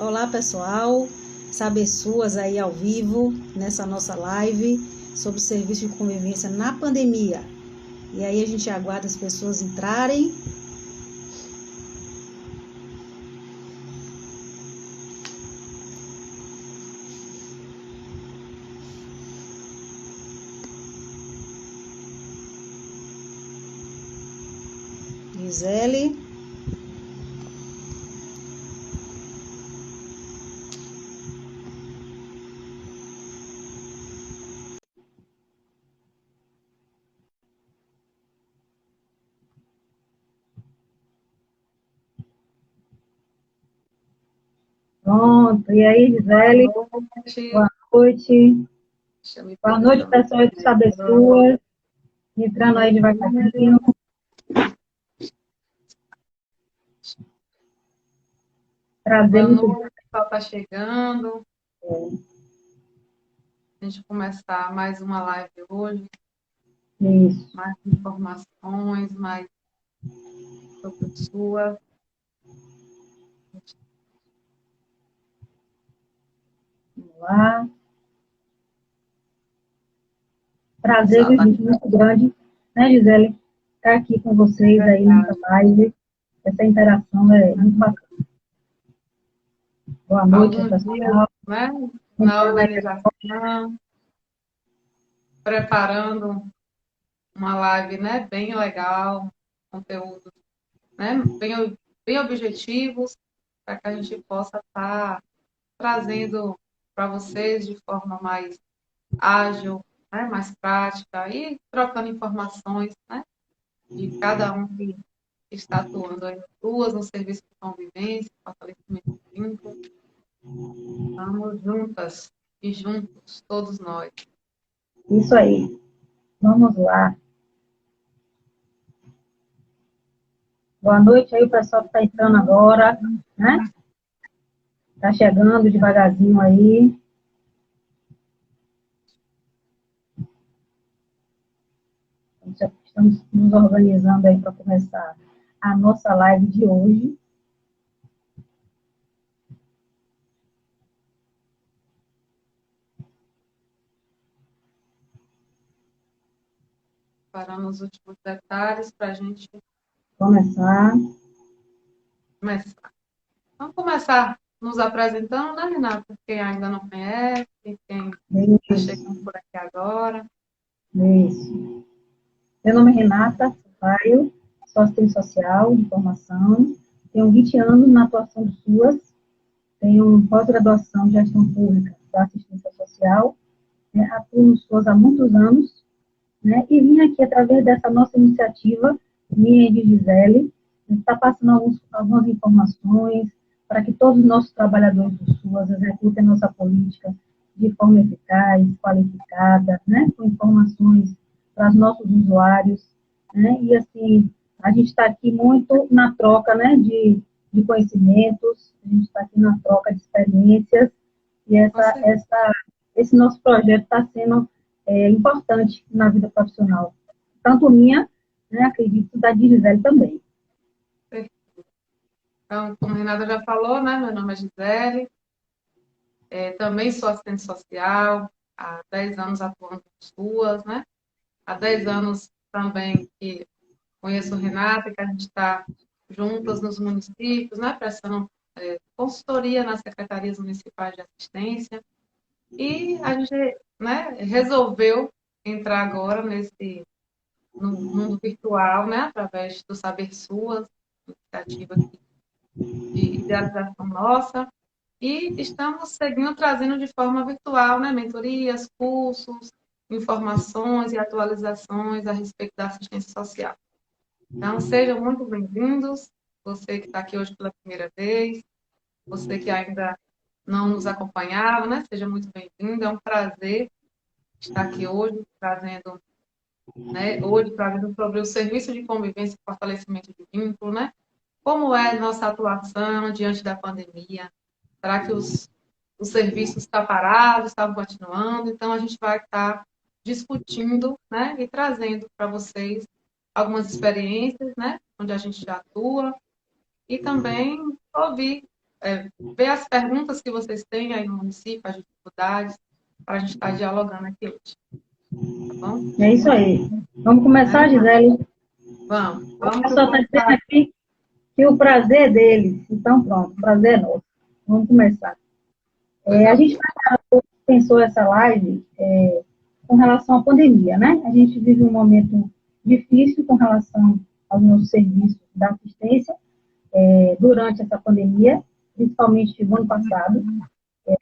Olá, pessoal. Saber suas aí ao vivo, nessa nossa live sobre o serviço de convivência na pandemia. E aí a gente aguarda as pessoas entrarem. Gisele. Pronto. E aí, Gisele? Boa noite. Boa noite, pessoal do Saber Suas. Entrando aí devagarzinho. Prazer Boa muito noite, o pessoal está chegando. bom. A gente começar mais uma live hoje, Isso. mais informações, mais sobre sua. Vamos lá. O Prazer, pessoal está gente, muito grande, né, Gisele? Estar aqui com vocês aí nessa live. Essa interação é muito bacana. Boa noite, alguns dias, pessoal. né, na Entrando aí. organização, preparando uma live, né, bem legal, conteúdo, né, bem objetivos, para que a gente possa estar trazendo para vocês de forma mais ágil, né, mais prática e trocando informações, né, de cada um que está atuando aí nas ruas, no serviço de convivência, fortalecimento do vínculo. Estamos juntas e juntos, todos nós. Isso aí. Vamos lá. Boa noite aí, o pessoal que está entrando agora, né? Está chegando devagarzinho aí. Estamos nos organizando aí para começar a nossa live de hoje. Parando os últimos detalhes para a gente Começar. começar. Vamos começar nos apresentando, né, Renata? Quem ainda não conhece, quem está chegando Isso, por aqui agora. isso. Meu nome é Renata Sampaio, sou assistente social de formação, tenho 20 anos na atuação do SUAS, tenho pós-graduação em gestão pública da assistência social, né, atuo no SUAS há muitos anos, né, e vim aqui através dessa nossa iniciativa, minha e de Gisele, está passando algumas informações para que todos os nossos trabalhadores do SUAS executem nossa política de forma eficaz, qualificada, né, com informações para os nossos usuários, né, e assim, a gente está aqui muito na troca, né, de conhecimentos, a gente está aqui na troca de experiências, e esse nosso projeto está sendo importante na vida profissional. Tanto minha, né, acredito, da de Gisele também. Então, como a Renata já falou, né, meu nome é Gisele, também sou assistente social, há 10 anos atuando com SUAS, né? Há 10 anos também que conheço o Renata, que a gente está juntas nos municípios, né, prestando consultoria nas secretarias municipais de assistência. E a gente, né, resolveu entrar agora no mundo virtual, né, através do Saber Suas, iniciativa de idealização nossa, e estamos seguindo trazendo de forma virtual, né, mentorias, cursos, informações e atualizações a respeito da assistência social. Então, sejam muito bem-vindos, você que está aqui hoje pela primeira vez, você que ainda não nos acompanhava, né? Seja muito bem-vindo, é um prazer estar aqui hoje trazendo, né? Hoje trazendo sobre o serviço de convivência e fortalecimento de vínculo, né? Como é a nossa atuação diante da pandemia? Será que os serviços estão parados, estavam continuando? Então, a gente vai estar discutindo, né? E trazendo para vocês algumas experiências, né? Onde a gente já atua e também ouvir ver as perguntas que vocês têm aí no município, as dificuldades, para a gente estar dialogando aqui hoje. Tá bom? É isso aí. Vamos começar, Gisele? Vamos O que o pessoal está povo dizendo tá... aqui que o prazer é deles. Então, pronto, o prazer é nosso. Vamos começar. A gente pensou essa live com relação à pandemia, né? A gente vive um momento difícil com relação aos nossos serviços da assistência durante essa pandemia, principalmente no ano passado.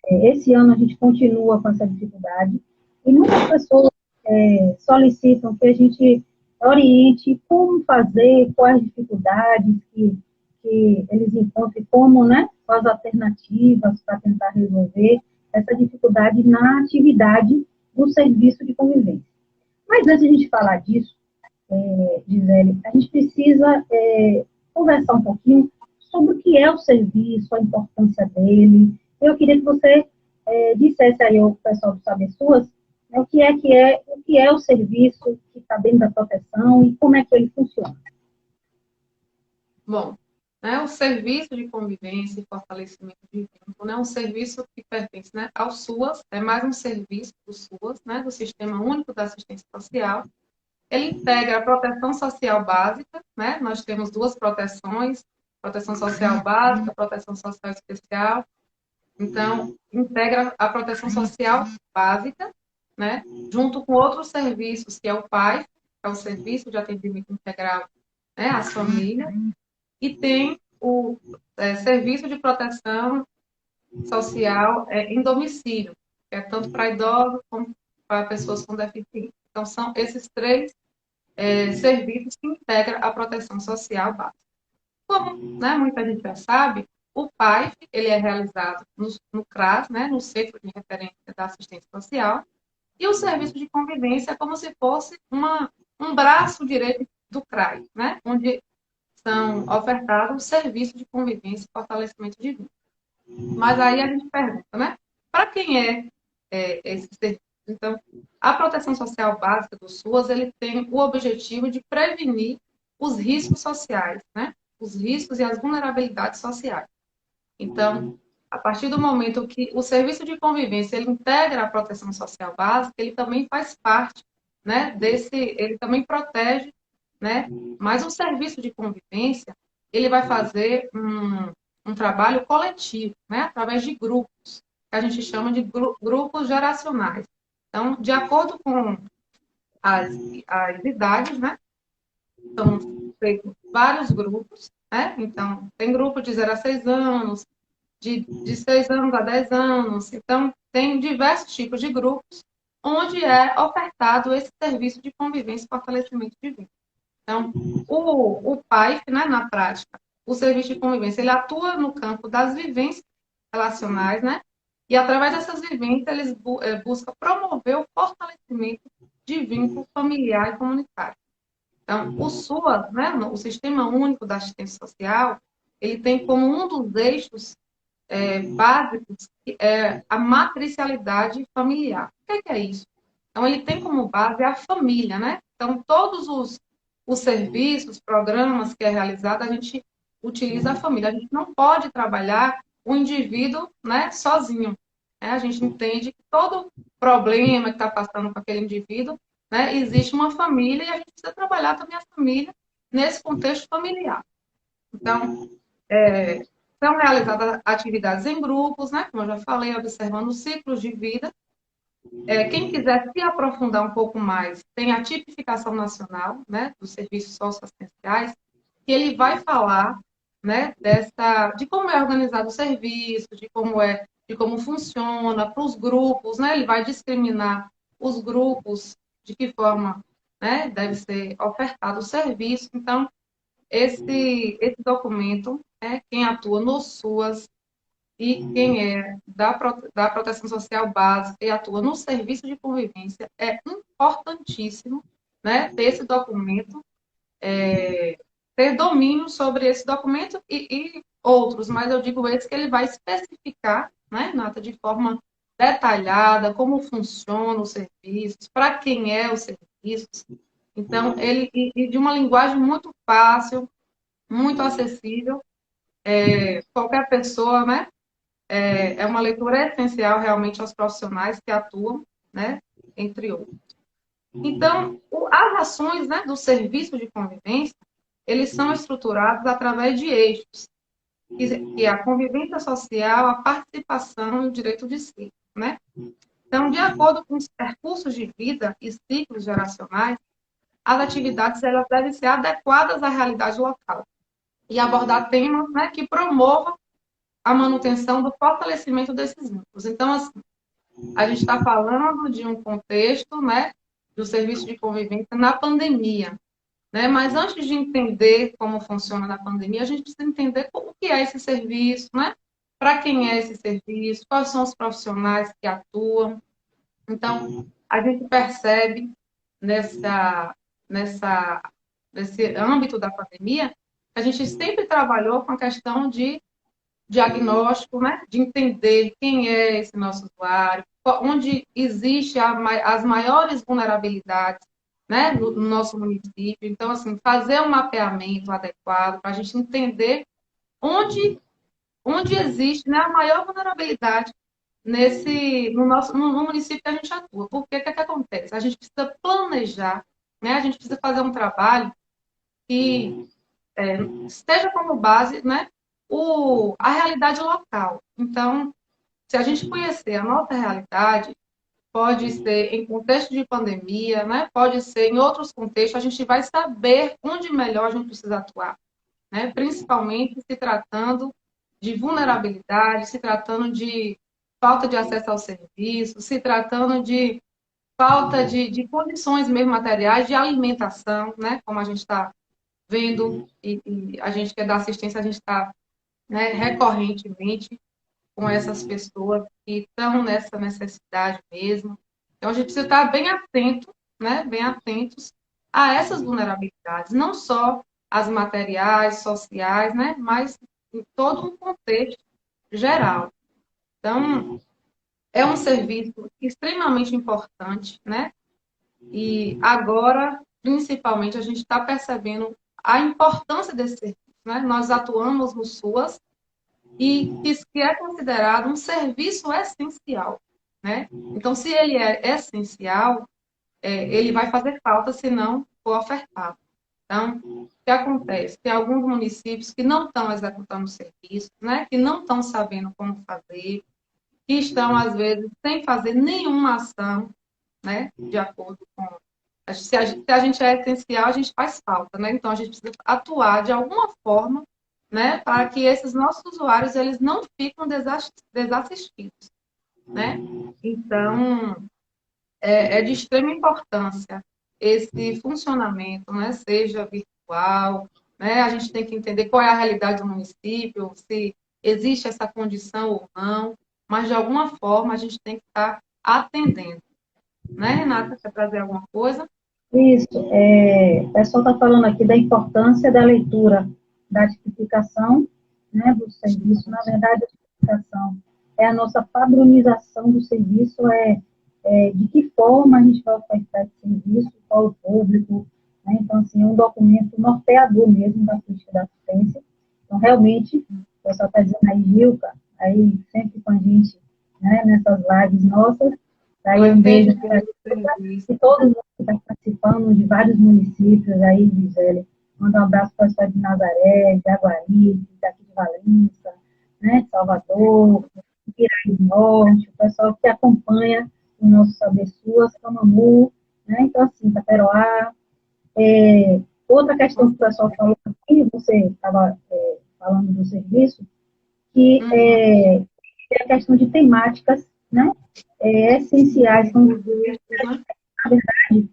Esse ano a gente continua com essa dificuldade e muitas pessoas solicitam que a gente oriente como fazer, quais dificuldades que eles encontram, como, né, quais alternativas para tentar resolver essa dificuldade na atividade do serviço de convivência. Mas antes de a gente falar disso, Gisele, a gente precisa conversar um pouquinho sobre o que é o serviço, a importância dele. Eu queria que você dissesse aí ao pessoal do Saber Suas, né, o que é o serviço que está dentro da proteção e como é que ele funciona. Bom, né, o serviço de convivência e fortalecimento de vínculo é um serviço que pertence, né, ao SUAS, é mais um serviço do SUAS, né, do Sistema Único da Assistência Social. Ele integra a proteção social básica, né, nós temos duas proteções, proteção social básica, proteção social especial. Então, integra a proteção social básica, né, junto com outros serviços, que é o PAI, que é o Serviço de Atendimento Integral, né, às famílias, e tem o Serviço de Proteção Social em domicílio, que é tanto para idosos como para pessoas com deficiência. Então, são esses três serviços que integram a proteção social básica. Como, né, muita gente já sabe, o PAIF, ele é realizado no CRAS, né, no Centro de Referência da Assistência Social, e o serviço de convivência é como se fosse um braço direito do CRAS, né, onde são ofertados serviços de convivência e fortalecimento de vínculo. Mas aí a gente pergunta, né, para quem esse serviço? Então, a proteção social básica do SUAS, ele tem o objetivo de prevenir os riscos sociais, né, os riscos e as vulnerabilidades sociais. Então, a partir do momento que o serviço de convivência ele integra a proteção social básica, ele também faz parte, né, ele também protege, né, mas o serviço de convivência, ele vai fazer um trabalho coletivo, né, através de grupos, que a gente chama de grupos geracionais. Então, de acordo com as idades, né, são feitos vários grupos, né? Então, tem grupo de 0 a 6 anos, de 6 anos a 10 anos. Então, tem diversos tipos de grupos onde é ofertado esse serviço de convivência e fortalecimento de vínculo. Então, o PAIF, né, na prática, o serviço de convivência, ele atua no campo das vivências relacionais, né? E através dessas vivências, eles buscam promover o fortalecimento de vínculo familiar e comunitário. Então, o SUAS, né, o Sistema Único da Assistência Social, ele tem como um dos eixos básicos a matricialidade familiar. O que é isso? Então, ele tem como base a família, né? Então, todos os serviços, programas que é realizado, a gente utiliza a família. A gente não pode trabalhar o indivíduo, né, sozinho. Né? A gente entende que todo problema que está passando com aquele indivíduo, né, existe uma família e a gente precisa trabalhar também a família nesse contexto familiar. Então, são realizadas atividades em grupos, né, como eu já falei, observando ciclos de vida. Quem quiser se aprofundar um pouco mais, tem a tipificação nacional, né, dos serviços socioassistenciais, que ele vai falar, né, de como é organizado o serviço, de como funciona para os grupos, né, ele vai discriminar os grupos, de que forma, né, deve ser ofertado o serviço. Então, esse documento, quem atua no SUAS e quem é da proteção social básica e atua no serviço de convivência, é importantíssimo, né, ter esse documento, ter domínio sobre esse documento e outros, mas eu digo esse que ele vai especificar, né, Nata, de forma detalhada, como funciona o serviço, para quem é o serviço. Então, ele, e de uma linguagem muito fácil, muito acessível, qualquer pessoa, né? É uma leitura essencial realmente aos profissionais que atuam, né? Entre outros. Então, as ações, né, do serviço de convivência, eles são estruturados através de eixos, que é a convivência social, a participação e o direito de si, né? Então, de acordo com os percursos de vida e ciclos geracionais, as atividades elas devem ser adequadas à realidade local e abordar temas, né, que promovam a manutenção do fortalecimento desses vínculos. Então, assim, a gente está falando de um contexto, né, do serviço de convivência na pandemia, né? Mas antes de entender como funciona na pandemia, a gente precisa entender o que é esse serviço, né? Para quem é esse serviço, quais são os profissionais que atuam. Então, a gente percebe nessa, nesse âmbito da pandemia, a gente sempre trabalhou com a questão de diagnóstico, né? De entender quem é esse nosso usuário, onde existe as maiores vulnerabilidades, né? No nosso município. Então, assim, fazer um mapeamento adequado para a gente entender onde existe, né, a maior vulnerabilidade no município que a gente atua. Porque o que acontece? A gente precisa planejar, né? A gente precisa fazer um trabalho que esteja como base, né, a realidade local. Então, se a gente conhecer a nossa realidade, pode ser em contexto de pandemia, né, pode ser em outros contextos, a gente vai saber onde melhor a gente precisa atuar, né, principalmente se tratando de vulnerabilidade, se tratando de falta de acesso ao serviço, se tratando de falta de condições mesmo materiais, de alimentação, né, como a gente está vendo, e a gente que é da assistência, a gente está, né, recorrentemente com essas pessoas que estão nessa necessidade mesmo. Então, a gente precisa estar bem atento, né, bem atentos a essas vulnerabilidades, não só as materiais, sociais, né, mas em todo um contexto geral. Então, é um serviço extremamente importante, né? E agora, principalmente, a gente está percebendo a importância desse serviço, né? Nós atuamos no SUAS e que é considerado um serviço essencial, né? Então, se ele é essencial, ele vai fazer falta se não for ofertado. Então, o que acontece? Tem alguns municípios que não estão executando o serviço, né? Que não estão sabendo como fazer, que estão, às vezes, sem fazer nenhuma ação, né? De acordo com se a gente é essencial, a gente faz falta, né? Então, a gente precisa atuar de alguma forma, né? Para que esses nossos usuários, eles não fiquem desassistidos, né? Então, é de extrema importância esse funcionamento, né? Seja virtual, né? A gente tem que entender qual é a realidade do município, se existe essa condição ou não, mas, de alguma forma, a gente tem que estar atendendo, né, Renata? Quer trazer alguma coisa? Isso, o pessoal está falando aqui da importância da leitura, da tipificação, né, do serviço. Na verdade, a tipificação é a nossa padronização do serviço, de que forma a gente vai ofertar esse serviço, qual o público, né? Então, assim, é um documento norteador mesmo da política da assistência. Então, realmente, o pessoal está dizendo aí, Gilca, aí sempre com a gente, né, nessas lives nossas, aí um beijo para todos que estão participando de vários municípios aí, Gisele. Manda um abraço para o pessoal de Nazaré, de Aguari, daqui de Valença, né, de Salvador, Piraí do Norte, o pessoal que acompanha o nosso Saber Suas, Camamu, né, então assim, Taperoá. Outra questão que o pessoal falou aqui, você estava falando do serviço, que é a questão de temáticas, né, essenciais, são, na verdade,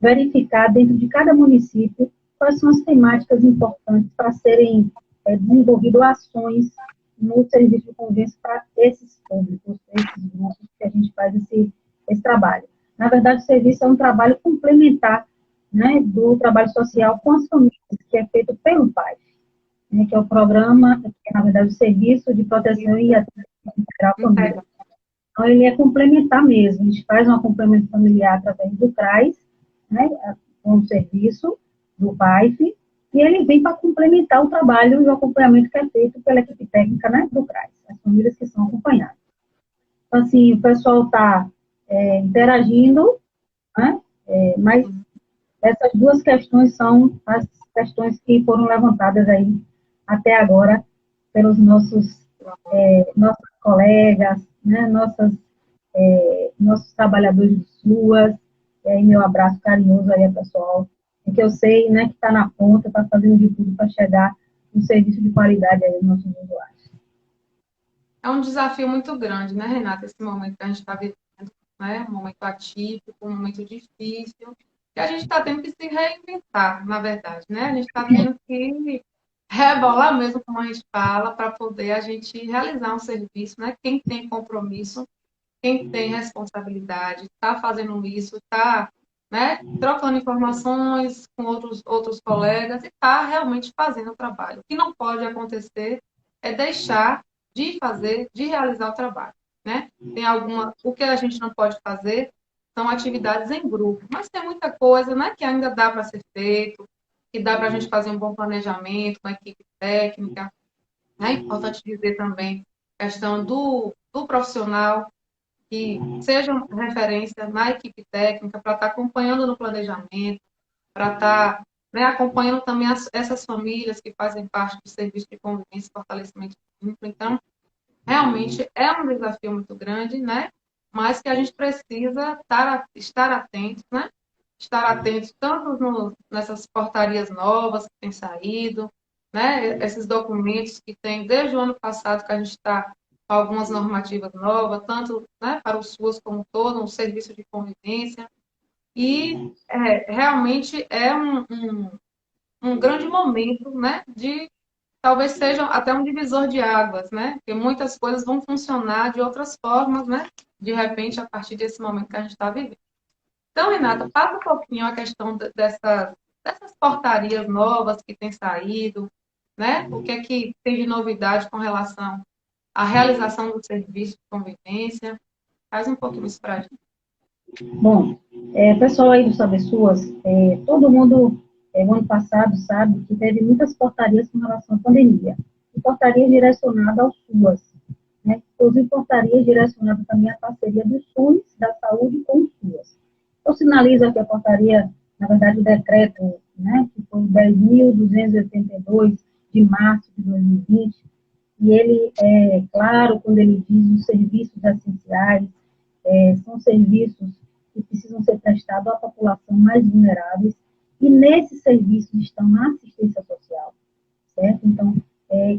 verificar dentro de cada município quais são as temáticas importantes para serem desenvolvidas ações no serviço de convivência para esses públicos, esses grupos que a gente faz esse trabalho. Na verdade, o serviço é um trabalho complementar, né, do trabalho social com as famílias, que é feito pelo PAI, né, que é o programa, que é, na verdade, o Serviço de Proteção e Atendimento Integral à Família. Então, ele é complementar mesmo, a gente faz um acompanhamento familiar através do CRAS, né, com o serviço do PAIF, e ele vem para complementar o trabalho e o acompanhamento que é feito pela equipe técnica, né, do CRAS, as famílias que são acompanhadas. Então, assim, o pessoal está interagindo, né, mas essas duas questões são as questões que foram levantadas aí até agora pelos nossos colegas, né, nossos trabalhadores de SUAS, e aí meu abraço carinhoso aí, pessoal, que eu sei, né, que está na ponta, está fazendo de tudo para chegar um serviço de qualidade aí aos nossos usuários. É um desafio muito grande, né, Renata, esse momento que a gente está vivendo, né, um momento atípico, um momento difícil, e a gente está tendo que se reinventar, na verdade, né, a gente está tendo que rebolar mesmo, como a gente fala, para poder a gente realizar um serviço, né, quem tem compromisso, quem tem responsabilidade, está fazendo isso, está, né, trocando informações com outros colegas e está realmente fazendo o trabalho. O que não pode acontecer é deixar de fazer, de realizar o trabalho, né? O que a gente não pode fazer são atividades em grupo, mas tem muita coisa, né, que ainda dá para ser feito, que dá para a gente fazer um bom planejamento com a equipe técnica. É importante dizer também a questão do profissional que seja referência na equipe técnica para estar acompanhando no planejamento, para estar, né, acompanhando também essas famílias que fazem parte do serviço de convivência e fortalecimento do vínculo. Então, realmente é um desafio muito grande, né? Mas que a gente precisa estar atentos, né? Estar atentos tanto nessas portarias novas que têm saído, né? Esses documentos que tem desde o ano passado que a gente está com algumas normativas novas, tanto, né, para o SUAS como um todo, um serviço de convivência. E realmente é um grande momento, né, de talvez seja até um divisor de águas, né? Porque muitas coisas vão funcionar de outras formas, né? De repente, a partir desse momento que a gente está vivendo. Então, Renata, passa um pouquinho a questão dessas portarias novas que têm saído, né? O que é que tem de novidade com relação à realização do serviço de convivência? Faz um pouquinho isso para a gente. Bom, pessoal aí do Saber Suas, todo mundo, no ano passado, sabe que teve muitas portarias com relação à pandemia. E portarias direcionadas ao SUAS, né? Inclusive portarias direcionadas também à parceria do SUS, da saúde com o SUAS. Eu sinalizo aqui a portaria, na verdade, o decreto, né, que foi o 10.282, de março de 2020, e ele é claro quando ele diz os serviços essenciais, são serviços que precisam ser prestados à população mais vulneráveis, e nesses serviços estão a assistência social, certo? Então,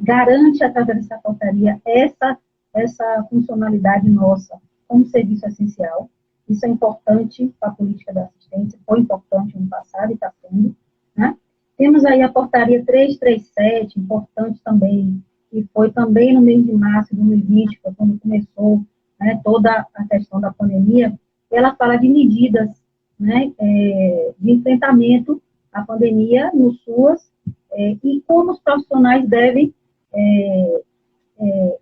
garante através dessa portaria essa funcionalidade nossa como serviço essencial. Isso é importante para a política da assistência, foi importante no passado e está sendo, né? Temos aí a portaria 337, importante também, que foi também no mês de março de 2020, foi quando começou, né, toda a questão da pandemia. Ela fala de medidas, né, de enfrentamento à pandemia no SUAS, e como os profissionais devem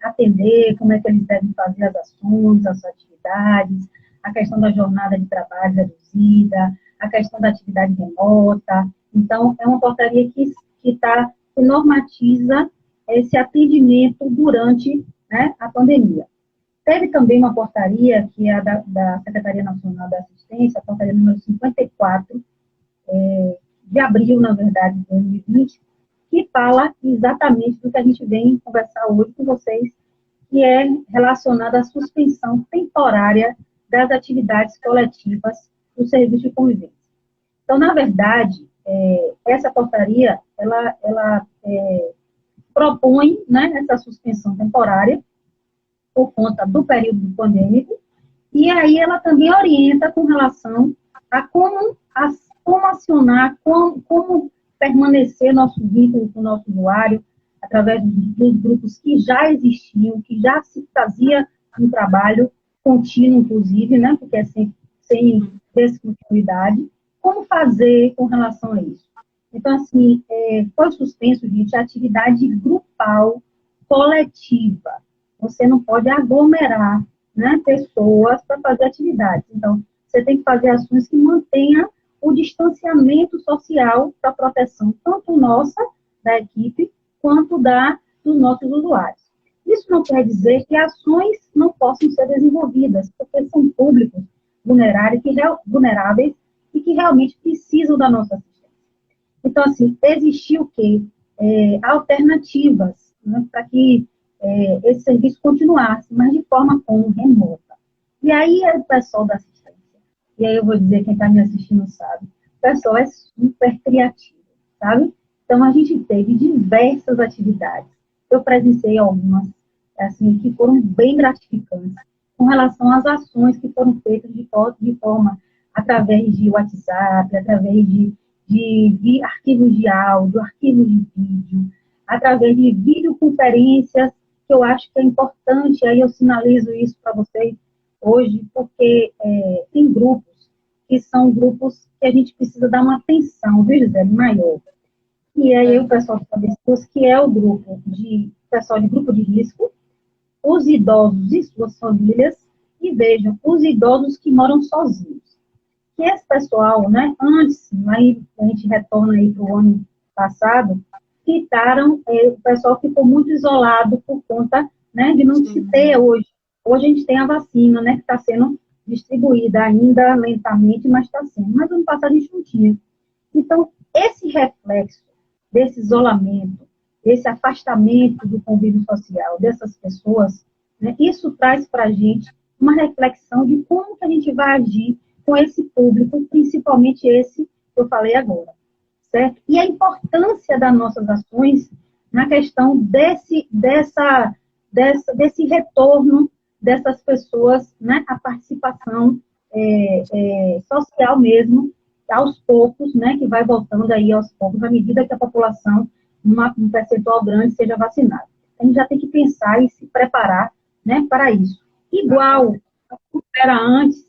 atender, como é que eles devem fazer as ações, as atividades, a questão da jornada de trabalho reduzida, a questão da atividade remota. Então, é uma portaria que normatiza esse atendimento durante, né, a pandemia. Teve também uma portaria, que é a da Secretaria Nacional da Assistência, a portaria número 54, de abril, na verdade, de 2020, que fala exatamente do que a gente vem conversar hoje com vocês, que é relacionado à suspensão temporária das atividades coletivas do serviço de convivência. Então, na verdade, essa portaria, ela propõe, né, essa suspensão temporária por conta do período pandêmico, e aí ela também orienta com relação a como acionar, como permanecer nosso vínculo com o nosso usuário, através dos grupos que já existiam, que já se fazia um trabalho contínuo, inclusive, né, porque é sem descontinuidade. Como fazer com relação a isso? Então, assim, foi suspenso, gente, a atividade grupal coletiva. Você não pode aglomerar, né, pessoas para fazer atividades. Então, você tem que fazer ações que mantenham o distanciamento social para a proteção, tanto nossa, da equipe, quanto dos nossos usuários. Isso não quer dizer que ações não possam ser desenvolvidas, porque são públicos vulneráveis e que realmente precisam da nossa assistência. Então, assim, existiu o quê? Alternativas, né, para que esse serviço continuasse, mas de forma como remota. E aí o pessoal da assistência, e aí eu vou dizer, quem está me assistindo sabe, o pessoal é super criativo, sabe? Então, a gente teve diversas atividades. Eu presenciei algumas, assim, que foram bem gratificantes, com relação às ações que foram feitas de forma, através de WhatsApp, através de arquivos de áudio, arquivos de vídeo, através de videoconferências, que eu acho que é importante, aí eu sinalizo isso para vocês hoje, porque tem grupos que são grupos que a gente precisa dar uma atenção, viu, Gisele, maior. E aí o pessoal de pessoas, que é o pessoal de grupo de risco, os idosos e suas famílias, e vejam, os idosos que moram sozinhos. Que esse pessoal, né, antes, aí a gente retorna aí para o ano passado, o pessoal ficou muito isolado por conta, né, de não se ter hoje. Hoje a gente tem a vacina, né, que está sendo distribuída ainda lentamente, mas está sendo. Mas ano passado a gente não tinha. Então, esse reflexo desse isolamento, esse afastamento do convívio social dessas pessoas, né, isso traz para a gente uma reflexão de como que a gente vai agir com esse público, principalmente esse que eu falei agora, certo? E a importância das nossas ações na questão desse retorno dessas pessoas, né, a participação social mesmo, aos poucos, né, que vai voltando aí aos poucos, à medida que a população, um percentual grande, seja vacinada. A gente já tem que pensar e se preparar, né, para isso. Igual como era antes,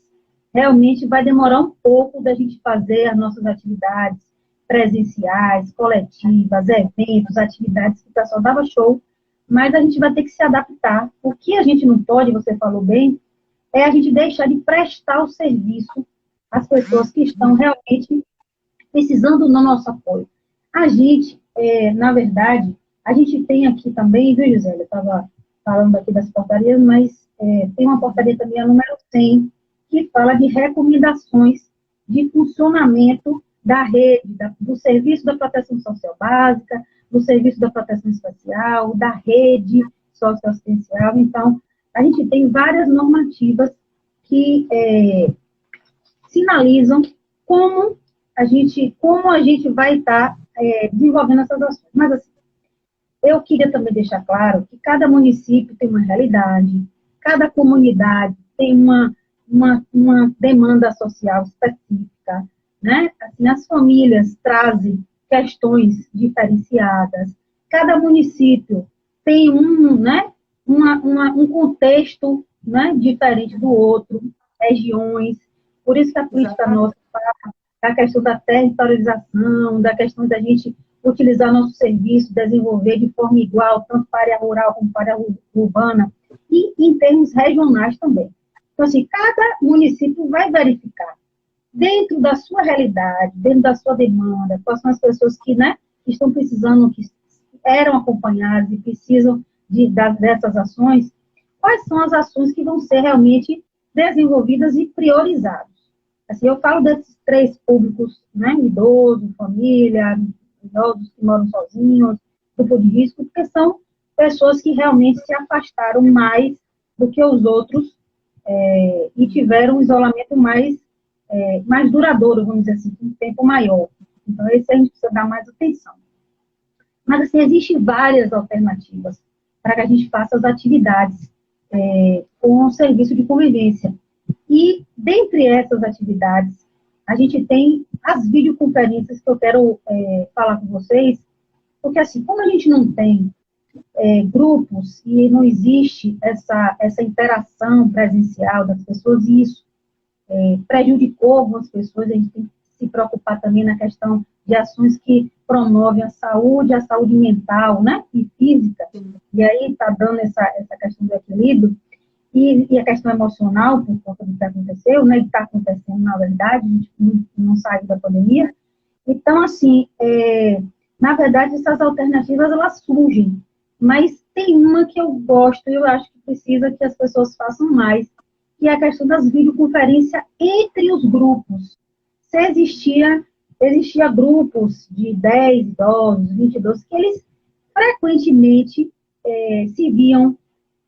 realmente vai demorar um pouco da gente fazer as nossas atividades presenciais, coletivas, eventos, atividades que o pessoal dava show, mas a gente vai ter que se adaptar. O que a gente não pode, você falou bem, é a gente deixar de prestar o serviço às pessoas que estão realmente precisando do nosso apoio. A gente, na verdade, a gente tem aqui também, viu, Gisele? Eu estava falando aqui das portarias, mas tem uma portaria também, a número 100, que fala de recomendações de funcionamento da rede, do Serviço da Proteção Social Básica, do Serviço da Proteção Espacial, da rede socioassistencial. Então, a gente tem várias normativas que sinalizam como a gente vai estar desenvolvendo essas ações. Mas, assim, eu queria também deixar claro que cada município tem uma realidade, cada comunidade tem uma demanda social específica, né? Assim, as famílias trazem questões diferenciadas, cada município tem um contexto, né, diferente do outro, regiões, por isso que a política nossa fala da questão da territorialização, da questão da gente utilizar nosso serviço, desenvolver de forma igual, tanto para a área rural como para a área urbana, e em termos regionais também. Então, assim, cada município vai verificar, dentro da sua realidade, dentro da sua demanda, quais são as pessoas que, né, estão precisando, que eram acompanhadas e precisam dessas ações, quais são as ações que vão ser realmente desenvolvidas e priorizadas. Assim, eu falo desses 3 públicos, né, idoso, família, idosos que moram sozinhos, grupo de risco, porque são pessoas que realmente se afastaram mais do que os outros e tiveram um isolamento mais duradouro, vamos dizer assim, um tempo maior. Então, esse a gente precisa dar mais atenção. Mas, assim, existem várias alternativas para que a gente faça as atividades com o serviço de convivência. E, dentre essas atividades, a gente tem as videoconferências que eu quero falar com vocês, porque, assim, como a gente não tem grupos e não existe essa interação presencial das pessoas, e isso prejudicou algumas pessoas, a gente tem que se preocupar também na questão de ações que promovem a saúde mental, né, e física, e aí está dando essa questão do equilíbrio. e a questão emocional, por conta do que aconteceu, né, e está acontecendo, na verdade, a gente não saiu da pandemia. Então, assim, na verdade, essas alternativas, elas surgem, mas tem uma que eu gosto e eu acho que precisa que as pessoas façam mais, que é a questão das videoconferências entre os grupos. Se existia grupos de 10 idosos, 20 idosos, que eles frequentemente se viam,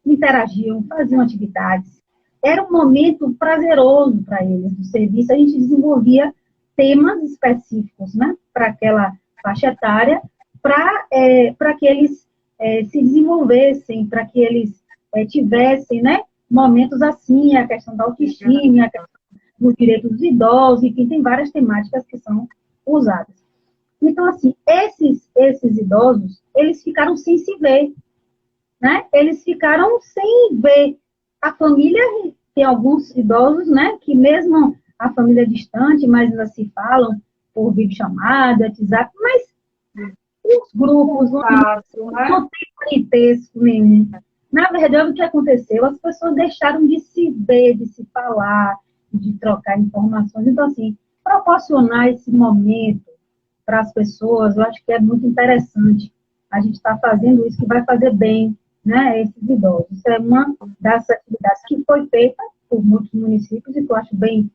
interagiam, faziam atividades. Era um momento prazeroso para eles do serviço. A gente desenvolvia temas específicos, né, para aquela faixa etária, para que eles se desenvolvessem, para que eles tivessem, né, momentos assim, a questão da autoestima, a questão dos direitos dos idosos, enfim, tem várias temáticas que são usadas. Então, assim, esses idosos, eles ficaram sem se ver, né? Eles ficaram sem ver a família. Tem alguns idosos, né, que mesmo a família é distante, mas ainda se falam por videochamada, WhatsApp, mas os grupos não tem parentesco nenhum. Na verdade, o que aconteceu? As pessoas deixaram de se ver, de se falar, de trocar informações. Então, assim, proporcionar esse momento para as pessoas, eu acho que é muito interessante. A gente está fazendo isso, que vai fazer bem, né, a esses idosos. Isso é uma das atividades que foi feita por muitos municípios e que eu acho bem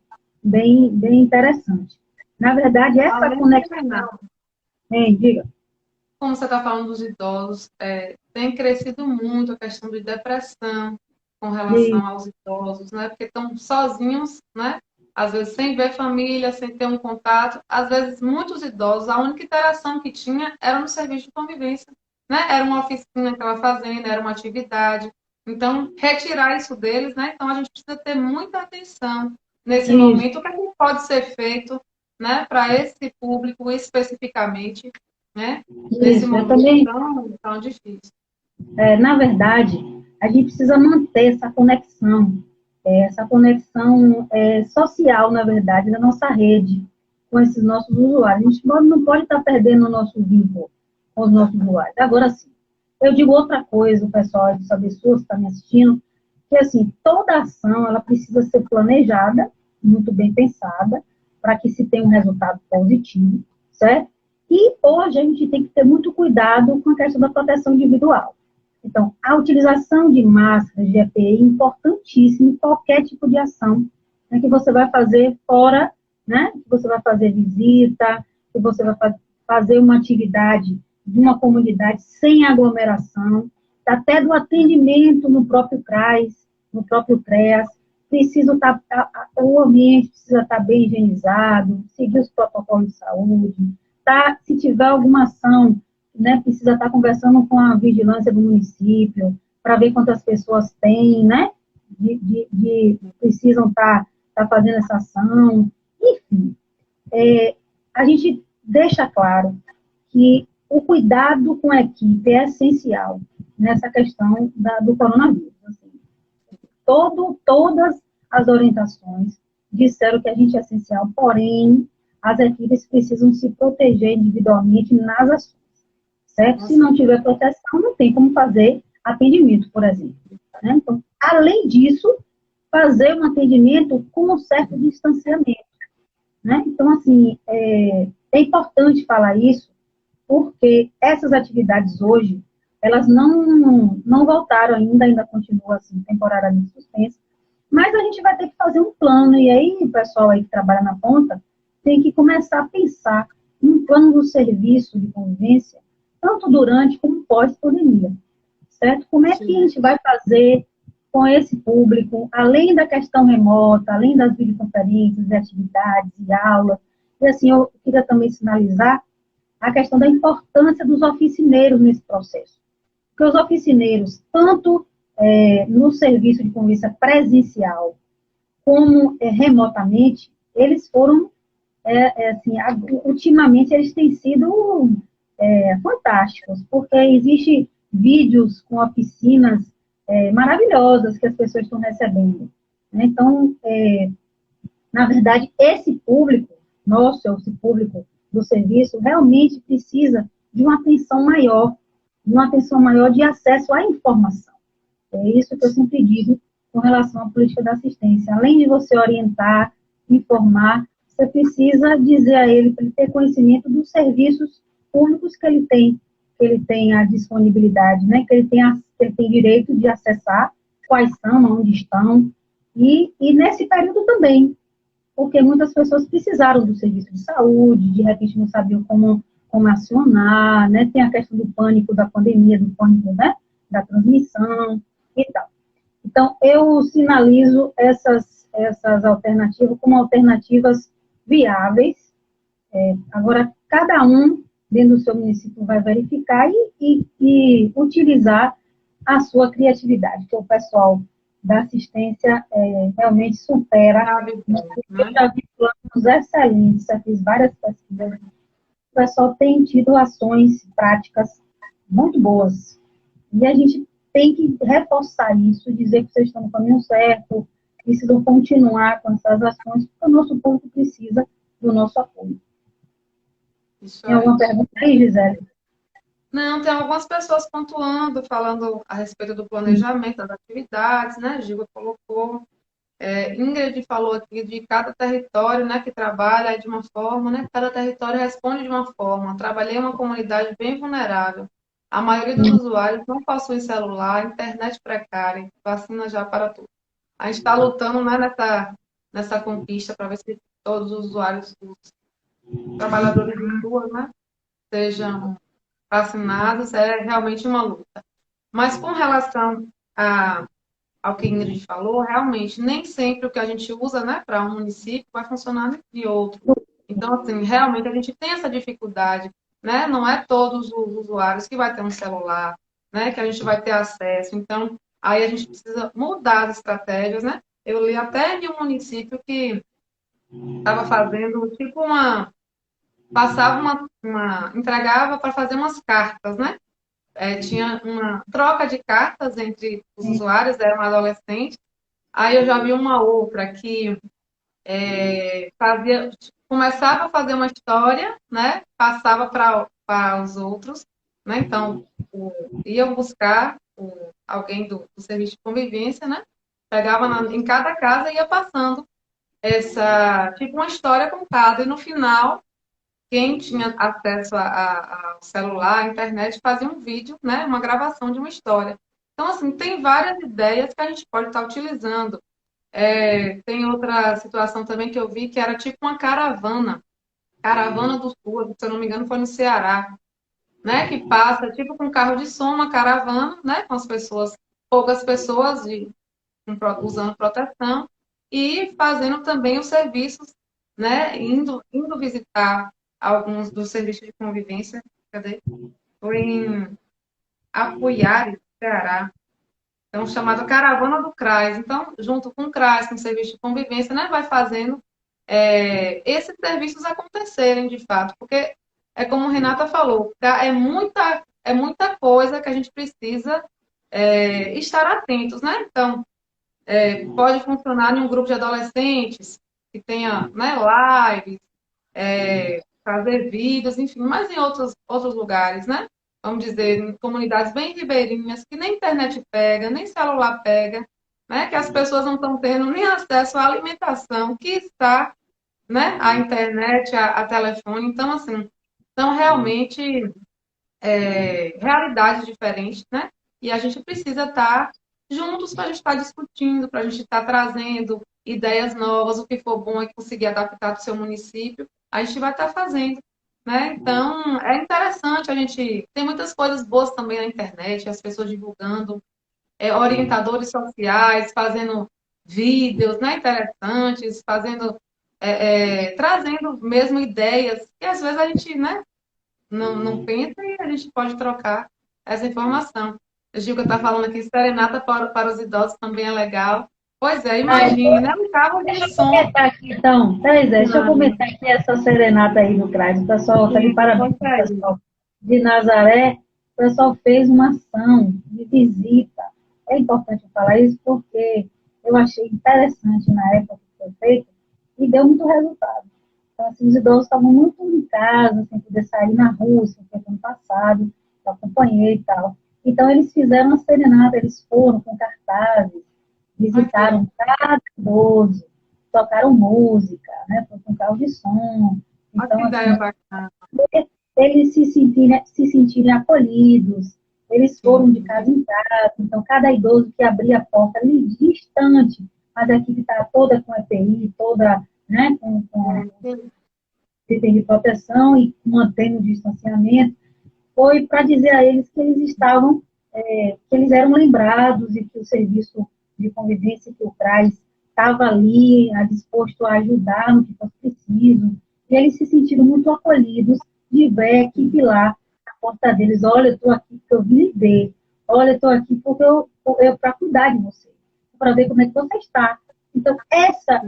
interessante. Na verdade, essa conexão... diga. Como você está falando dos idosos, tem crescido muito a questão de depressão com relação aos idosos, né? Porque estão sozinhos, né? Às vezes sem ver família, sem ter um contato. Às vezes, muitos idosos, a única interação que tinha era no serviço de convivência, né? Era uma oficina que estava fazendo, era uma atividade. Então, retirar isso deles, né? Então, a gente precisa ter muita atenção nesse momento. O que pode ser feito, né? Para esse público especificamente, né? Nesse momento tão difícil. Na verdade, a gente precisa manter essa conexão social, na verdade, da nossa rede com esses nossos usuários. A gente não pode estar perdendo o nosso vínculo com os nossos usuários. Agora, sim, eu digo outra coisa, o pessoal de Saber Suas está me assistindo, que, assim, toda ação, ela precisa ser planejada, muito bem pensada, para que se tenha um resultado positivo, certo? E hoje a gente tem que ter muito cuidado com a questão da proteção individual. Então, a utilização de máscaras, de EPI, é importantíssima em qualquer tipo de ação, né, que você vai fazer fora, né, que você vai fazer visita, que você vai fazer uma atividade de uma comunidade sem aglomeração, até do atendimento no próprio CRAS, no próprio CREAS, o ambiente precisa estar bem higienizado, seguir os protocolos de saúde, se tiver alguma ação, né, precisa estar conversando com a vigilância do município, para ver quantas pessoas tem, né, precisam estar fazendo essa ação. Enfim, a gente deixa claro que o cuidado com a equipe é essencial nessa questão do coronavírus. Assim. Todas as orientações disseram que a gente é essencial, porém, as equipes precisam se proteger individualmente nas ações, certo? Se não tiver proteção, não tem como fazer atendimento, por exemplo. Né? Então, além disso, fazer um atendimento com um certo distanciamento. Né? Então, assim, é importante falar isso, porque essas atividades hoje, elas não voltaram ainda continuam assim, temporariamente suspensas, mas a gente vai ter que fazer um plano, e aí o pessoal aí que trabalha na ponta tem que começar a pensar num plano do serviço de convivência, tanto durante como pós-pandemia, certo? Como é que a gente vai fazer com esse público, além da questão remota, além das videoconferências, de atividades e aulas, e assim, eu queria também sinalizar a questão da importância dos oficineiros nesse processo. Porque os oficineiros, tanto no serviço de convivência presencial, como remotamente, eles foram, assim, ultimamente, eles têm sido fantásticos, porque existem vídeos com oficinas maravilhosas que as pessoas estão recebendo. Né? Então, na verdade, esse público, esse público do serviço, realmente precisa de uma atenção maior de acesso à informação. É isso que eu sempre digo com relação à política da assistência. Além de você orientar, informar, você precisa dizer a ele, para ele ter conhecimento dos serviços públicos que ele tem a disponibilidade, né, que ele tem direito de acessar, quais são, onde estão, e nesse período também, porque muitas pessoas precisaram do serviço de saúde, de repente não sabiam como acionar, né, tem a questão do pânico da pandemia, do pânico, né, da transmissão e tal. Então, eu sinalizo essas alternativas como alternativas viáveis. Agora, cada um, dentro do seu município, vai verificar e utilizar a sua criatividade, que o pessoal da assistência realmente supera. Eu já vi planos excelentes, já fiz várias pesquisas. O pessoal tem tido ações práticas muito boas. E a gente tem que reforçar isso, dizer que vocês estão no caminho certo, precisam continuar com essas ações, porque o nosso público precisa do nosso apoio. Tem alguma pergunta aí, Gisele? Não, tem algumas pessoas pontuando, falando a respeito do planejamento das atividades, né? Gilda colocou. Ingrid falou aqui de cada território, né, que trabalha de uma forma, né? Cada território responde de uma forma. Trabalhei em uma comunidade bem vulnerável. A maioria dos usuários não possui celular, internet precária, vacina já para tudo. A gente está lutando, né, nessa conquista para ver se todos os usuários, os trabalhadores de rua, né, sejam vacinados. É realmente uma luta. Mas com relação ao que a Ingrid falou, realmente, nem sempre o que a gente usa, né, para um município vai funcionar em outro. Então, assim, realmente a gente tem essa dificuldade, né? Não é todos os usuários que vai ter um celular, né, que a gente vai ter acesso. Então, aí a gente precisa mudar as estratégias, né? Eu li até de um município que estava fazendo, tipo, entregava para fazer umas cartas, né? Tinha uma troca de cartas entre os usuários, eram adolescentes. Aí eu já vi uma outra que começava a fazer uma história, né? Passava para os outros, né? Então, iam buscar alguém do serviço de convivência, né? Pegava em cada casa e ia passando tipo uma história contada. E no final, quem tinha acesso ao celular, à internet, fazia um vídeo, né? Uma gravação de uma história. Então, assim, tem várias ideias que a gente pode estar utilizando. Tem outra situação também que eu vi que era tipo uma caravana do Sul, se eu não me engano, foi no Ceará, né? Que passa tipo com carro de som, uma caravana, né? Com as pessoas, poucas pessoas usando proteção e fazendo também os serviços, né? Indo visitar alguns dos serviços de convivência. Cadê? Foi em Apuiares, Ceará. Então, chamada Caravana do CRAS. Então, junto com o CRAS, com o serviço de convivência, né, vai fazendo esses serviços acontecerem, de fato. Porque, como a Renata falou, é muita coisa que a gente precisa estar atentos, né? Então, pode funcionar em um grupo de adolescentes que tenha, né, lives, fazer vídeos, enfim, mas em outros lugares, né? Vamos dizer, em comunidades bem ribeirinhas, que nem internet pega, nem celular pega, né? Que as pessoas não estão tendo nem acesso à alimentação, que está, né? À internet, a telefone. Então, assim, são realmente realidades diferentes, né? E a gente precisa estar juntos para a gente estar discutindo, para a gente estar trazendo ideias novas, o que for bom é conseguir adaptar do seu município, a gente vai estar fazendo, né? Então, é interessante, a gente tem muitas coisas boas também na internet, as pessoas divulgando, orientadores sociais, fazendo vídeos, né, interessantes, trazendo mesmo ideias, que às vezes a gente, né, não pensa e a gente pode trocar essa informação. A Gilca está falando aqui, serenata para os idosos também é legal. Pois é, imagine, né? Um carro de som. Comentar aqui, então, deixa eu comentar aqui essa serenata aí no CRAS. O pessoal está de parabéns, pessoal de Nazaré. O pessoal fez uma ação de visita. É importante falar isso porque eu achei interessante na época que foi feito e deu muito resultado. Então, assim, os idosos estavam muito em casa, sem poder sair na rua, sem foi ano passado, eu acompanhei e tal. Então, eles fizeram uma serenata, eles foram com cartazes, visitaram cada idoso, tocaram música, né? Foi com carro de som. Olha que Então, ideia assim, bacana. eles se sentirem acolhidos, eles foram de casa em casa, então cada idoso que abria a porta ali distante, mas a equipe está toda com EPI, toda, né, com item de proteção e mantendo o distanciamento, foi para dizer a eles que eles estavam, que eles eram lembrados e que o serviço de convivência que o CRAS estava ali, disposto a ajudar no que fosse preciso, e eles se sentiram muito acolhidos de ver a equipe lá, na porta deles, olha, eu estou aqui porque eu vim lhe ver, olha, eu estou aqui porque eu para cuidar de você, para ver como é que você está. Então, essa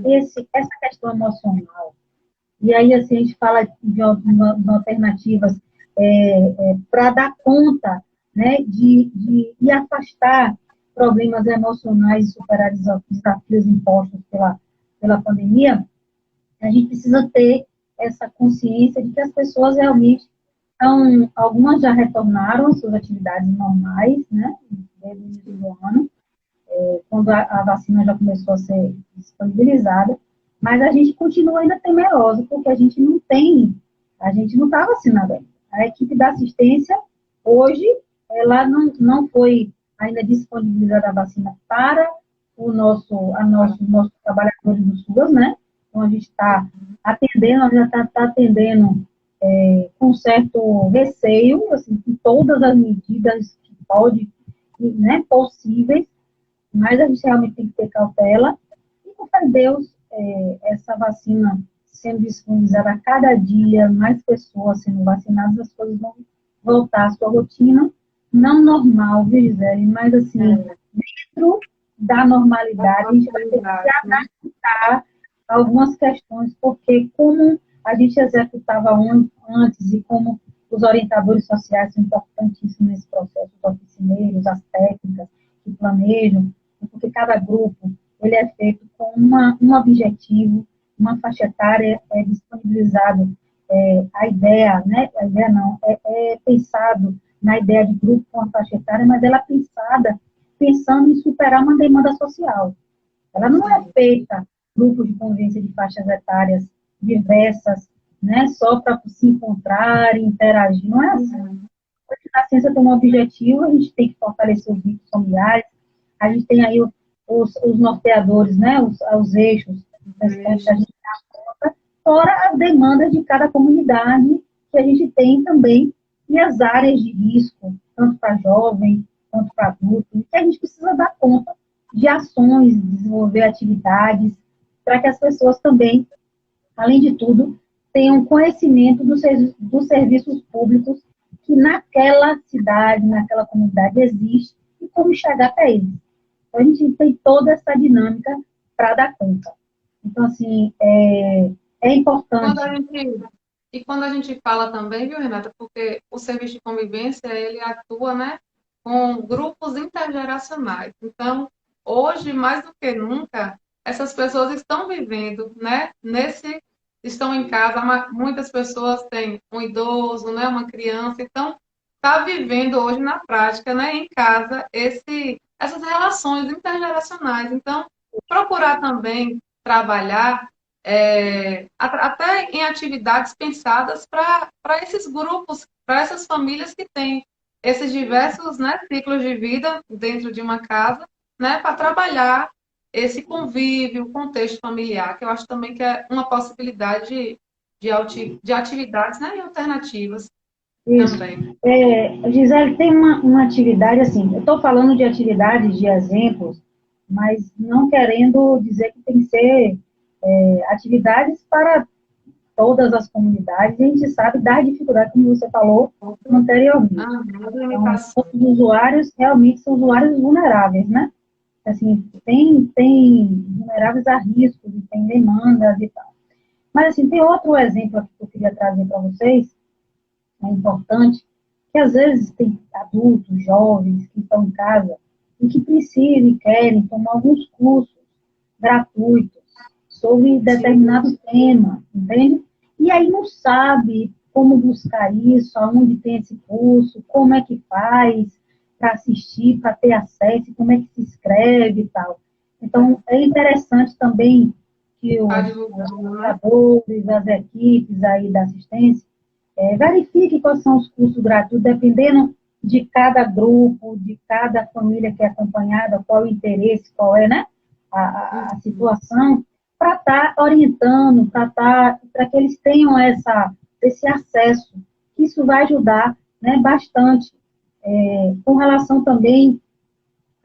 questão emocional, e aí, assim, a gente fala de alternativas para dar conta, né, de afastar problemas emocionais e superar desafios impostos pela pandemia. A gente precisa ter essa consciência de que as pessoas realmente estão, algumas já retornaram às suas atividades normais, né, desde o início do ano, quando a vacina já começou a ser disponibilizada, mas a gente continua ainda temeroso, porque a gente não está vacinado ainda. A equipe da assistência, hoje, ela não foi ainda disponibilizada a vacina para nossos trabalhadores do SUAS, né? Então, a gente está atendendo, a gente já está atendendo com certo receio, assim, com todas as medidas que né, possíveis, mas a gente realmente tem que ter cautela. E, com fé em Deus, essa vacina sendo disponibilizada a cada dia, mais pessoas sendo vacinadas, as coisas vão voltar à sua rotina, não normal, viu, Gisele? Mas, assim, dentro da normalidade, a gente vai ter que adaptar algumas questões, porque como a gente executava antes e como os orientadores sociais são importantíssimos nesse processo, os oficineiros, as técnicas que planejam, porque cada grupo ele é feito com um objetivo, uma faixa etária disponibilizado, a ideia, né? A ideia não, pensado na ideia de grupo com a faixa etária, mas ela é pensando em superar uma demanda social. Ela não é feita grupo de convivência de faixas etárias diversas, né? Só para se encontrar e interagir, não é assim. A ciência tem um objetivo, a gente tem que fortalecer os vínculos familiares, a gente tem aí os norteadores, né, os eixos, que a gente dá conta, fora as demandas de cada comunidade que a gente tem também, e as áreas de risco, tanto para jovem, quanto para adulto, que a gente precisa dar conta de ações, desenvolver atividades, para que as pessoas também, além de tudo, tenham conhecimento dos serviços públicos que naquela cidade, naquela comunidade existe e como chegar até eles. Então, a gente tem toda essa dinâmica para dar conta. Então, assim, é importante. Quando a gente fala também, viu, Renata, porque o serviço de convivência, ele atua, né, com grupos intergeracionais. Então, hoje, mais do que nunca, essas pessoas estão vivendo, né, estão em casa, muitas pessoas têm um idoso, né, uma criança, então, está vivendo hoje na prática, né, em casa, essas relações intergeracionais. Então, procurar também trabalhar até em atividades pensadas para esses grupos, para essas famílias que têm esses diversos, né, ciclos de vida dentro de uma casa, né, para trabalhar esse convívio, o contexto familiar, que eu acho também que é uma possibilidade de atividades, né, e alternativas. Isso. Também. Gisele, tem uma atividade, assim, eu estou falando de atividades, de exemplos, mas não querendo dizer que tem que ser atividades para todas as comunidades. A gente sabe das dificuldades, como você falou anteriormente. Então, os usuários realmente são usuários vulneráveis, né? Assim, tem vulneráveis a riscos, tem demandas e tal. Mas, assim, tem outro exemplo aqui que eu queria trazer para vocês, é importante, que às vezes tem adultos, jovens que estão em casa e que precisam e querem tomar alguns cursos gratuitos sobre determinado tema, entende? E aí não sabe como buscar isso, aonde tem esse curso, como é que faz para assistir, para ter acesso, como é que se inscreve e tal. Então, é interessante também que Tá os divulgando, né? educadores, as equipes aí da assistência, verifiquem quais são os cursos gratuitos, dependendo de cada grupo, de cada família que é acompanhada, qual o interesse, qual é, né, a situação, para estar orientando, para que eles tenham esse acesso. Isso vai ajudar, né, bastante. Com relação também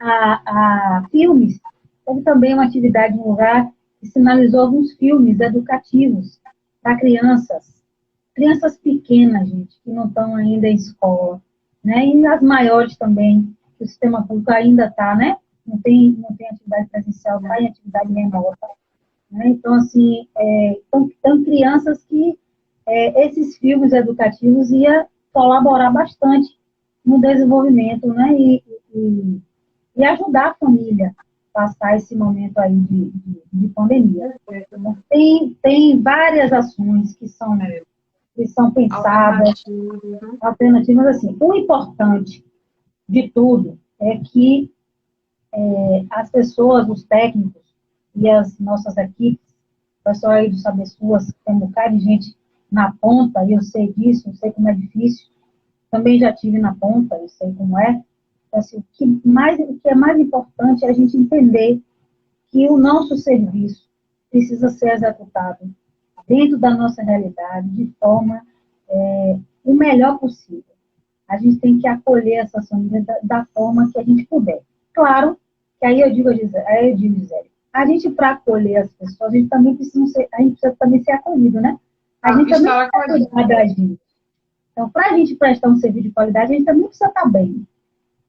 a filmes, teve também uma atividade em um lugar que sinalizou alguns filmes educativos para crianças pequenas, gente, que não estão ainda em escola, né? E as maiores também, que o sistema público ainda está, né? Não tem atividade presencial, está em atividade remota, né? Então, assim, são crianças que esses filmes educativos ia colaborar bastante no desenvolvimento, né? E ajudar a família a passar esse momento aí de pandemia. Então, tem várias ações que são pensadas, alternativas, assim. O importante de tudo é que as pessoas, os técnicos e as nossas equipes, o pessoal aí do Saber Suas, tem um bocado de gente na ponta, e eu sei disso, eu sei como é difícil, também já tive na ponta, eu sei como é. Então, assim, o que é mais importante é a gente entender que o nosso serviço precisa ser executado dentro da nossa realidade, de forma o melhor possível. A gente tem que acolher essas famílias da forma que a gente puder. Claro que aí eu digo, Gisele, a gente, para acolher as pessoas, a gente precisa também ser acolhido, né? A gente também precisa cuidar da gente. Então, para a gente prestar um serviço de qualidade, a gente também precisa estar bem.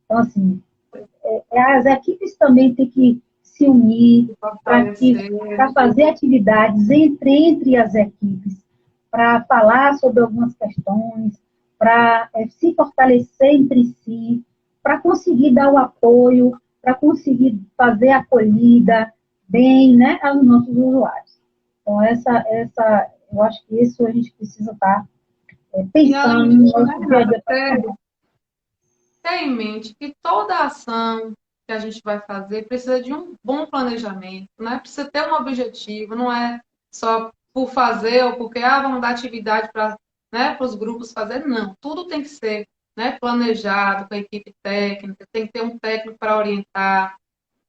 Então, assim, as equipes também têm que se unir para fazer atividades entre as equipes, para falar sobre algumas questões, para se fortalecer entre si, para conseguir dar o apoio, para conseguir fazer a acolhida bem, né, aos nossos usuários. Então, eu acho que isso a gente precisa estar pensando no nosso dia a dia. Ter em mente que toda ação que a gente vai fazer precisa de um bom planejamento, né? Precisa ter um objetivo, não é só por fazer ou porque vamos dar atividade para, né, os grupos fazer, não. Tudo tem que ser, né, planejado com a equipe técnica, tem que ter um técnico para orientar,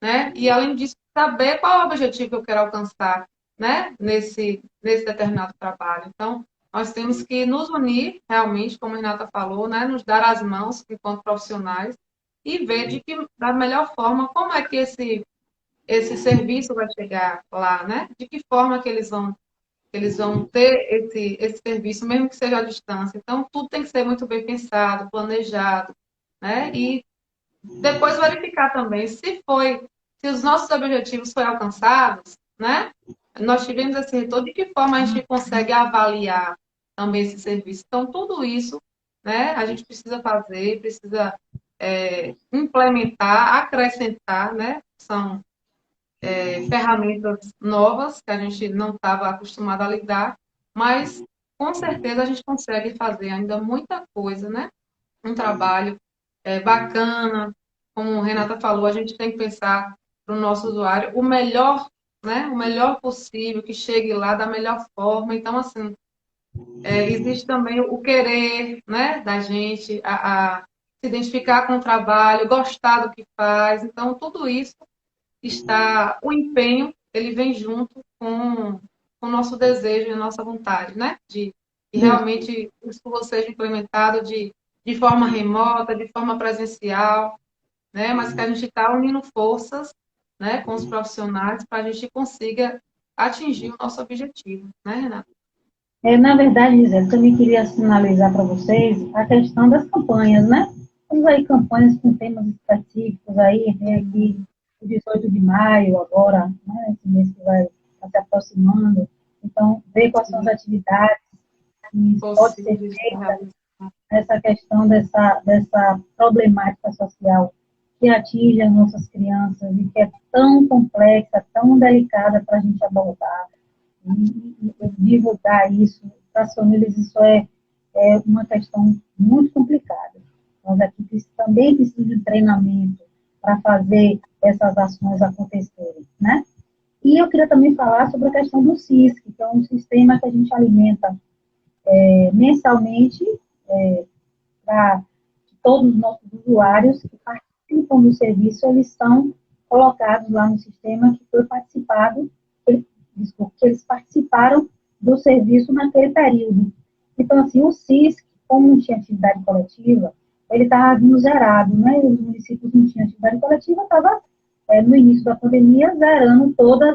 né? E além disso, saber qual é o objetivo que eu quero alcançar, né, nesse determinado trabalho. Então, nós temos que nos unir, realmente, como a Renata falou, né, nos dar as mãos enquanto profissionais e ver da melhor forma como é que esse serviço vai chegar lá, né? De que forma que eles vão ter esse serviço, mesmo que seja à distância. Então, tudo tem que ser muito bem pensado, planejado, né? E depois verificar também se os nossos objetivos foram alcançados, né? Nós tivemos esse retorno, de que forma a gente consegue avaliar também esse serviço. Então, tudo isso, né, a gente precisa fazer, precisa implementar, acrescentar, né? São ferramentas novas que a gente não estava acostumado a lidar, mas com certeza a gente consegue fazer ainda muita coisa, né? Um trabalho bacana, como a Renata falou, a gente tem que pensar para o nosso usuário o melhor, né? O melhor possível, que chegue lá da melhor forma. Então, assim, existe também o querer, né, da gente, a se identificar com o trabalho, gostar do que faz. Então, tudo isso o empenho, ele vem junto com o nosso desejo e a nossa vontade, né? De realmente isso seja implementado de forma remota, de forma presencial, né? Mas que a gente está unindo forças, né, com os profissionais para a gente consiga atingir o nosso objetivo, né, Renata? Na verdade, Gisele, eu também queria sinalizar para vocês a questão das campanhas, né? Temos aí campanhas com temas específicos aí, tem aqui o 18 de maio agora, né? Esse mês que vai estar se aproximando. Então, ver quais são as atividades que pode ser feita essa questão dessa problemática social que atinge as nossas crianças e que é tão complexa, tão delicada para a gente abordar e divulgar isso para as famílias, isso é uma questão muito complicada. Nós aqui também precisamos de treinamento para fazer essas ações acontecerem. né? E eu queria também falar sobre a questão do CISC, que é um sistema que a gente alimenta mensalmente para todos os nossos usuários que participam do serviço, eles são colocados lá no sistema que foi participado, desculpa, que eles participaram do serviço naquele período. Então, assim, o CISC, como não tinha atividade coletiva, ele estava vindo zerado, né? Os municípios não tinham atividade coletiva, estava, no início da pandemia, zerando todas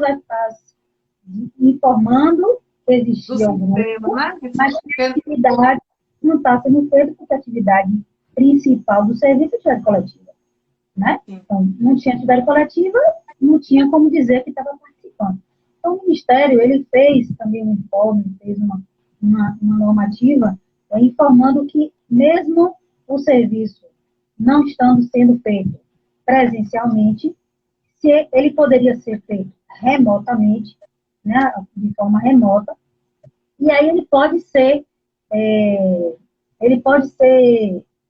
informando que existia o grupo, né? mas a atividade não está sendo feita porque a atividade principal do serviço é a atividade coletiva, né? Então, não tinha atividade coletiva, não tinha como dizer que estava participando. Então, o Ministério, ele fez também um informe, fez uma normativa, informando que mesmo o serviço não estando sendo feito presencialmente, se ele poderia ser feito remotamente, né, de forma remota, e aí ele pode ser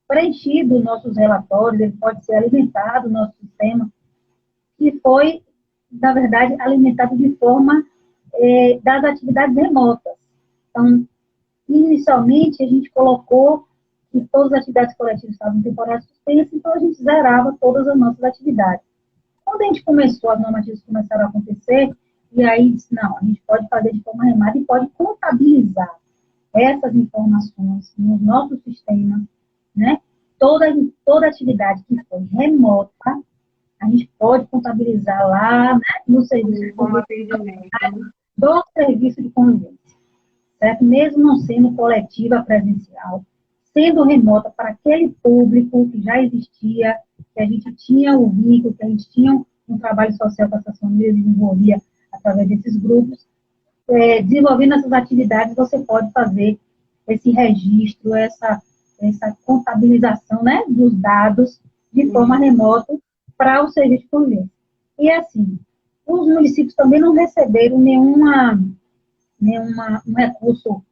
preenchido nossos relatórios, ele pode ser alimentado o nosso sistema, que foi, na verdade, alimentado de forma das atividades remotas. Então, inicialmente, a gente colocou que todas as atividades coletivas estavam em temporada suspensa, então a gente zerava todas as nossas atividades. Quando a gente começou, as normativas começaram a acontecer, e aí disse, não, a gente pode fazer de forma remota e pode contabilizar essas informações nos nossos sistemas, né? Toda atividade que foi remota, a gente pode contabilizar lá, né, no serviço do serviço de convivência, certo? Mesmo não sendo coletiva presencial, sendo remota para aquele público que já existia, que a gente tinha o vínculo, que a gente tinha um trabalho social que essas famílias desenvolvia através desses grupos, desenvolvendo essas atividades, você pode fazer esse registro, essa contabilização, né, dos dados de forma remota para o serviço de convivência. E assim, os municípios também não receberam nenhum recurso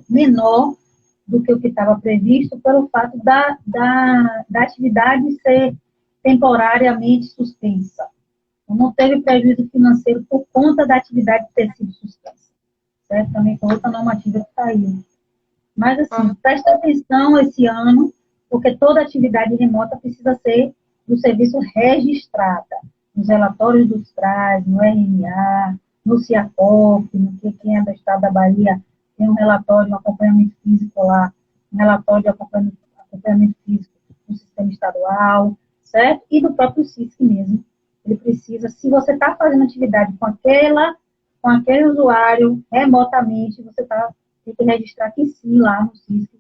menor do que o que estava previsto, pelo fato da atividade ser temporariamente suspensa. Não teve prejuízo financeiro por conta da atividade ter sido suspensa. Certo? Também foi outra normativa que saiu. Mas, assim, presta atenção esse ano, porque toda atividade remota precisa ser do serviço registrada, nos relatórios dos CRAS, no RNA, no CIACOP, no que quem é do estado da Bahia tem um relatório de acompanhamento físico lá, um relatório de acompanhamento físico no sistema estadual, certo? E do próprio CISC mesmo. Ele precisa, se você está fazendo atividade com aquele usuário remotamente, você tem que registrar que sim, lá no CISC,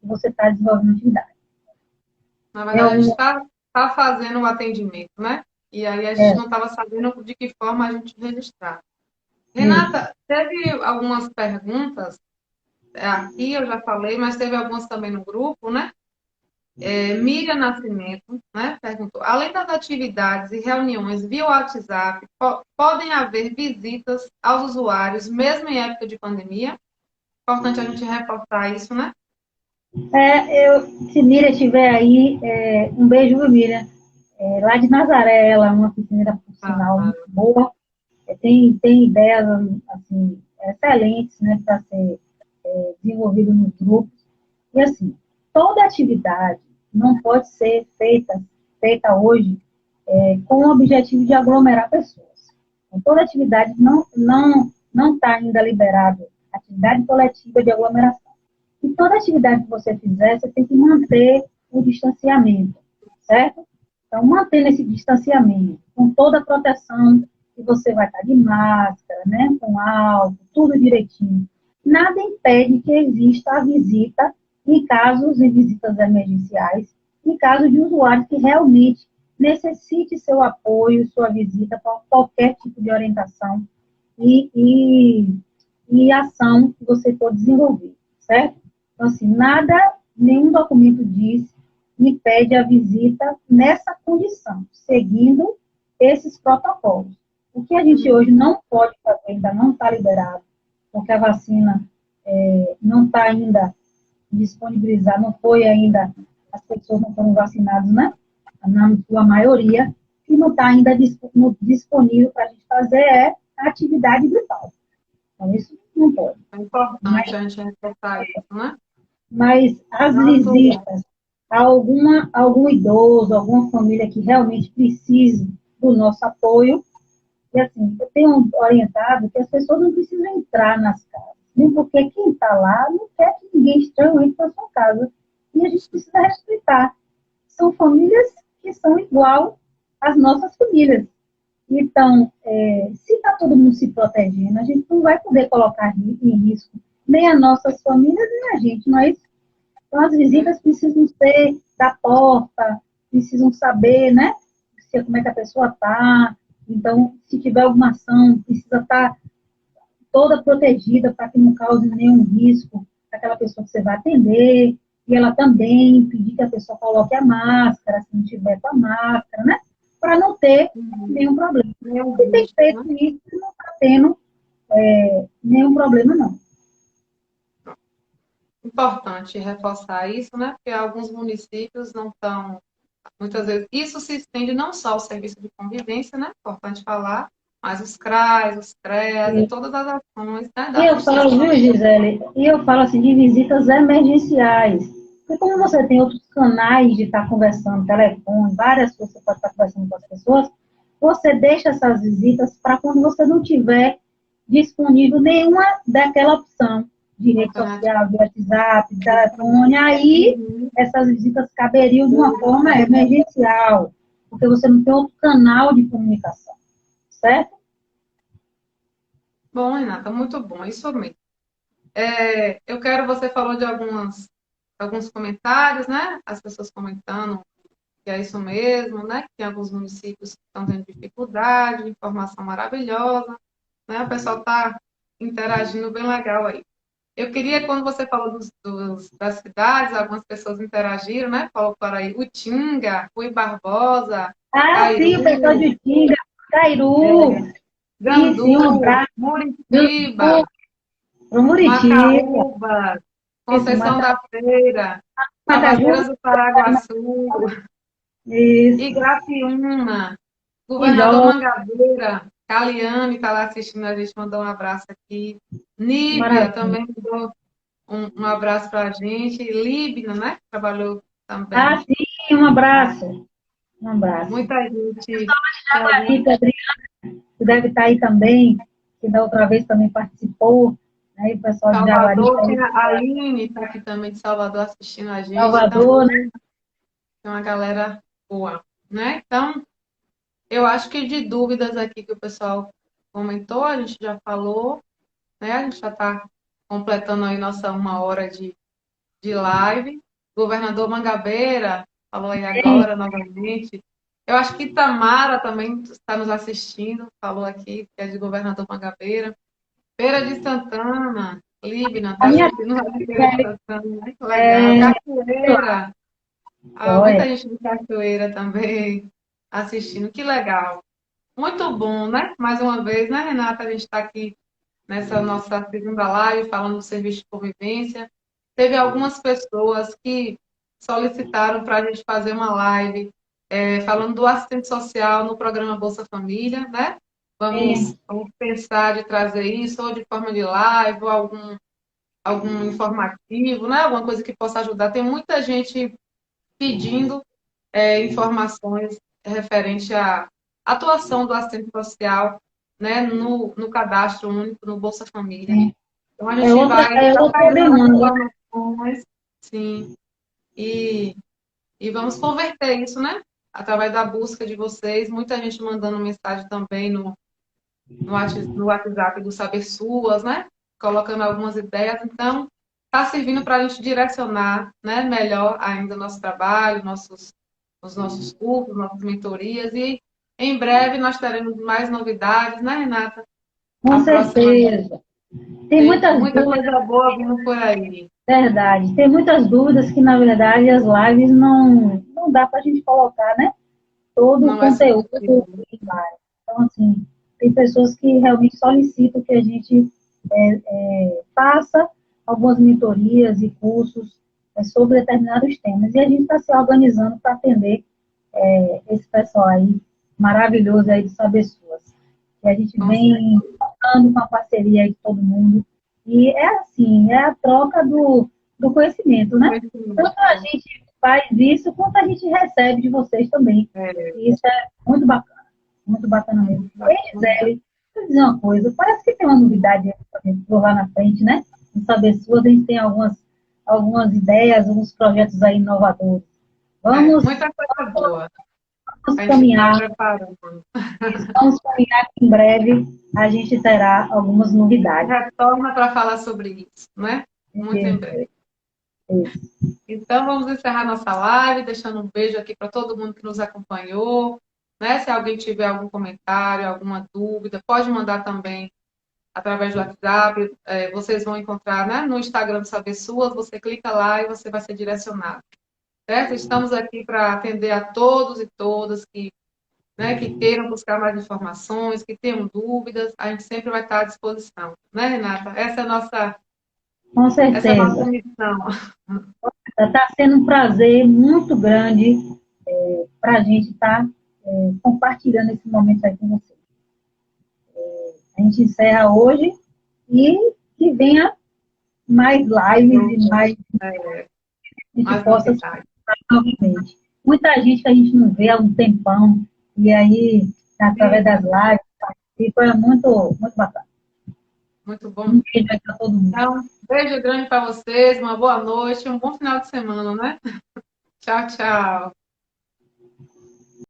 que você está desenvolvendo atividade. Na verdade, a gente está fazendo o atendimento, né? E aí a gente não estava sabendo de que forma a gente registrar. Renata, teve algumas perguntas, aqui eu já falei, mas teve algumas também no grupo, né? Miriam Nascimento, né, perguntou, além das atividades e reuniões via WhatsApp, podem haver visitas aos usuários, mesmo em época de pandemia? Importante a gente reforçar isso, né? Se Miriam estiver aí, um beijo, viu, Miriam? Lá de Nazaré, ela é uma piscineira profissional muito boa, tem ideias, assim, excelentes, né, para ser desenvolvido nos grupos. E, assim, toda atividade não pode ser feita hoje com o objetivo de aglomerar pessoas. Então, toda atividade não está ainda liberado atividade coletiva de aglomeração. E toda atividade que você fizer, você tem que manter o distanciamento, certo? Então, mantendo esse distanciamento, com toda a proteção, que você vai estar de máscara, né, com álcool, tudo direitinho. Nada impede que exista a visita em casos de visitas emergenciais, em caso de usuários que realmente necessite seu apoio, sua visita para qualquer tipo de orientação e ação que você for desenvolver, certo? Então, assim, nenhum documento diz, impede a visita nessa condição, seguindo esses protocolos. O que a gente hoje não pode fazer, ainda não está liberado, porque a vacina não está ainda disponibilizada, não foi ainda, as pessoas não foram vacinadas, né? Na sua maioria, que não está ainda disponível para a gente fazer é a atividade grupal. Então, isso não pode. É importante a gente ressaltar isso, né? Mas as visitas a algum idoso, alguma família que realmente precise do nosso apoio, e assim, eu tenho orientado que as pessoas não precisam entrar nas casas, nem porque quem está lá não quer que ninguém estranho entre na sua casa. E a gente precisa respeitar. São famílias que são igual às nossas famílias. Então, se está todo mundo se protegendo, a gente não vai poder colocar em risco nem as nossas famílias, nem a gente, não é isso? Então, as visitas precisam ser da porta, precisam saber, né, como é que a pessoa está. Então, se tiver alguma ação, precisa estar toda protegida para que não cause nenhum risco àquela pessoa que você vai atender. E ela também pedir que a pessoa coloque a máscara, se não tiver com a máscara, né? Para não ter nenhum problema. E tem feito isso e não está tendo nenhum problema, não. Importante reforçar isso, né? Porque alguns municípios não estão, muitas vezes, isso se estende não só ao serviço de convivência, né? Importante falar, mas os CRAs, os CREAS e todas as ações, né? E eu falo, viu, Gisele? E eu falo assim, de visitas emergenciais. Porque como você tem outros canais de estar conversando, telefone, várias coisas que você pode estar conversando com as pessoas, você deixa essas visitas para quando você não tiver disponível nenhuma daquela opção de rede social, de WhatsApp, de telefone, aí essas visitas caberiam de uma forma emergencial, porque você não tem outro canal de comunicação, certo? Bom, Renata, muito bom, isso mesmo. Você falou de alguns comentários, né? As pessoas comentando que é isso mesmo, né? Que tem alguns municípios que estão tendo dificuldade, informação maravilhosa, né? O pessoal está interagindo bem legal aí. Eu queria, quando você falou das cidades, algumas pessoas interagiram, né? Falou para aí Utinga, Rui Barbosa, Cairu, Sim, o pessoal de Utinga, Cairu, Gandu, Muritiba, Macaúba, Conceição da Feira, Cavadeiras do Paraguaçu, Igraciúna, Governador Mangabeira, Caliane está lá assistindo, a gente mandou um abraço aqui. Níbia também mandou um abraço para a gente. Líbina, né? Trabalhou também. Sim, um abraço. Um abraço. Muita gente. Que deve estar aí também, que da outra vez também participou. Né? O pessoal de Salvador, Jaguari. a Aline está aqui também de Salvador assistindo a gente. Salvador, então, né? Tem uma galera boa, né? Então, eu acho que de dúvidas aqui que o pessoal comentou, a gente já falou, né? A gente já está completando aí nossa 1 hora de live. Governador Mangabeira falou aí agora novamente. Eu acho que Tamara também está nos assistindo, falou aqui, que é de Governador Mangabeira. Feira de Santana, Líbina, está assistindo a Feira de Santana, que legal. Cachoeira, muita gente de Cachoeira também assistindo, que legal. Muito bom, né? Mais uma vez, né, Renata? A gente está aqui nessa nossa segunda live falando do serviço de convivência. Teve algumas pessoas que solicitaram para a gente fazer uma live falando do assistente social no programa Bolsa Família, né? Vamos pensar de trazer isso, ou de forma de live, ou algum informativo, né? Alguma coisa que possa ajudar. Tem muita gente pedindo informações referente à atuação do assistente social, né, no cadastro único, no Bolsa Família. Então, a gente vai outra informações, sim, e vamos converter isso, né, através da busca de vocês, muita gente mandando mensagem também no WhatsApp do Saber Suas, né, colocando algumas ideias, então, está servindo para a gente direcionar, né, melhor ainda o nosso trabalho, os nossos cursos, nossas mentorias, e em breve nós teremos mais novidades, né, Renata? Com certeza. Tem muita coisa boa vindo por aí. Verdade. Tem muitas dúvidas que, na verdade, as lives não dá para a gente colocar, né? Todo o conteúdo. Então, assim, tem pessoas que realmente solicitam que a gente faça algumas mentorias e cursos sobre determinados temas. E a gente está se organizando para atender esse pessoal aí maravilhoso aí de Saber Suas. E a gente vem contando com a parceria aí de todo mundo. E é assim, é a troca do conhecimento, né? Tanto a gente faz isso, quanto a gente recebe de vocês também. E isso é muito bacana mesmo. Ei, Gisele, deixa eu dizer uma coisa, parece que tem uma novidade aí pra gente por lá na frente, né? No Saber Suas, a gente tem algumas ideias, alguns projetos aí inovadores. Muita coisa boa. Vamos caminhar. Vamos caminhar que em breve a gente terá algumas novidades. Retorna para falar sobre isso, né? Muito em breve. Então, vamos encerrar nossa live, deixando um beijo aqui para todo mundo que nos acompanhou. Né? Se alguém tiver algum comentário, alguma dúvida, pode mandar também através do WhatsApp. Vocês vão encontrar, né, no Instagram do Saber Suas, você clica lá e você vai ser direcionado. Certo? Estamos aqui para atender a todos e todas que, né, que queiram buscar mais informações, que tenham dúvidas, a gente sempre vai estar à disposição. Né, Renata? Essa é a nossa, com certeza. Essa é a nossa missão. Está sendo um prazer muito grande para a gente estar compartilhando esse momento aí com vocês. A gente encerra hoje e que venha mais lives e mais a gente possa estar novamente. Muita gente que a gente não vê há um tempão, e aí, através das lives, foi muito, muito bacana. Muito bom. Um beijo aí para todo mundo. Então, beijo grande para vocês, uma boa noite, um bom final de semana, né? Tchau, tchau.